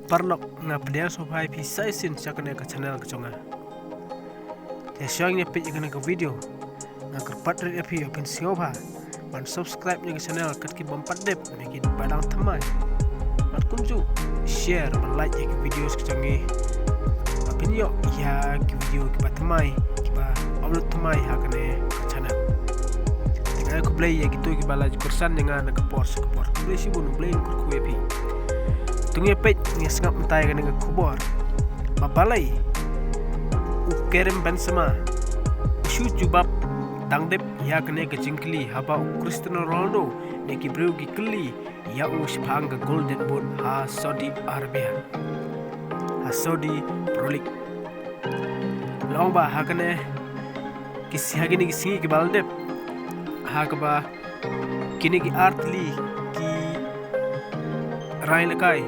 parlok na pediang sopai pi saisin sakane ka channel ka chonga te showing ne page ka video na kerpat ri api open sioba man subscribe ni channel kat ki bompat dep ni ki padang thamai man kunju share man like ki videos ka chongi apin yo ya ki video ki patmai ki ba upload thamai ha kane channel tinga ko play ya gitu ki bala kursan dengan ka pors play si bun play ko api tungye page ni sengap mentai ka dengan kubor babalai Karim Benzema ushu jubab tangdep ya kene ke jingkli haba Cristiano Ronaldo ne ki breu ki kli ya us phang ka golden boot ha Saudi Arabia ha Saudi Pro League long ba ha kene ki sihagini ki singi ki baldep ha ka ba kini ki artli ki rai lakai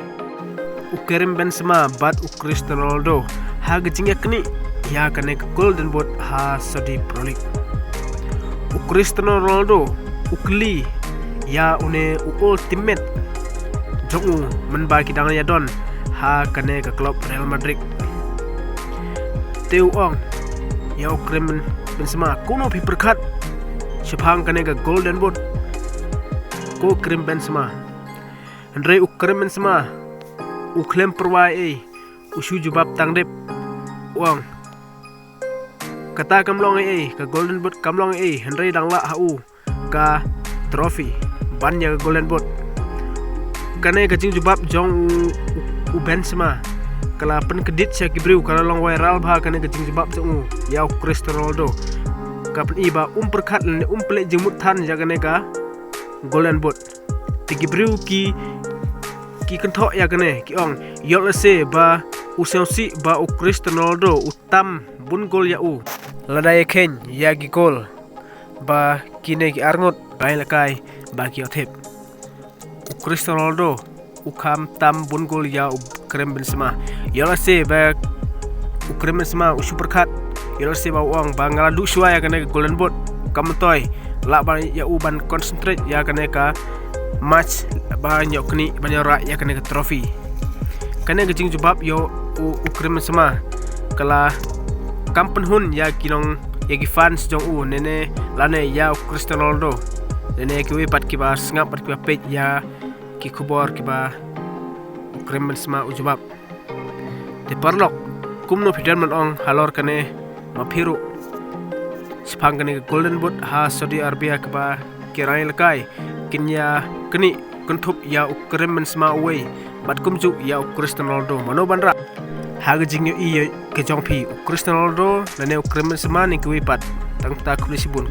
Karim Benzema bat Cristiano Ronaldo ha ga jingakni ya kane golden boot ha Saudi Pro League Cristiano Ronaldo ukli ya une ultimate jongu menba ki dang ya don ha kane ka klub Real Madrid teu ong ya Karim Benzema kuno pi perkat sepang kane ka golden boot ko Karim Benzema Andre Karim Benzema uklem perwai usu jubab tangdep uang kata kamlong ka golden boot kamlong Henry dangla hau ka trophy bannya ka golden boot kane ka jing jubab jong u Benzema kala pen kedit sia kibriu kala long viral ba kane ka jing jubab jong ya Cristiano Ronaldo ka pen iba perkhat le ple jemut than ja kane ka golden boot ti kibriu ki kenthok ya kane ki ong yol se ba usensi ba Cristiano Ronaldo utam bun gol ya u ladai ken ya gi gol ba kine ki arngot bai lakai ba ki othep Cristiano Ronaldo ukam tam bun gol ya Karim Benzema yola se ba Karim Benzema super khat yola se ba uang ba ngala du shwa ya kane golden boot kam toy la ba ya u ban concentrate ya kane ka match ba nyok ni ba nyora ya kane ka trophy kane ka jing jubab yo Karim Benzema kala kampen hun ya kinong ya ki fans jong u nene lane ya Cristiano Ronaldo nene ki we pat ki ba sngap pat ki ba page ya ki kubor ki ba Karim Benzema ujubab te parlok kumno fidan man ong halor kane mapiru sepang kane golden boot ha Saudi Arabia ki ba kirai lakai kinya keni kentup ya Karim Benzema away bat kumju ya Cristiano Ronaldo mano bandra haga jingyo iya ke jongpi Cristiano Ronaldo nane Karim Benzema ni kuipat tang ta kulisi bun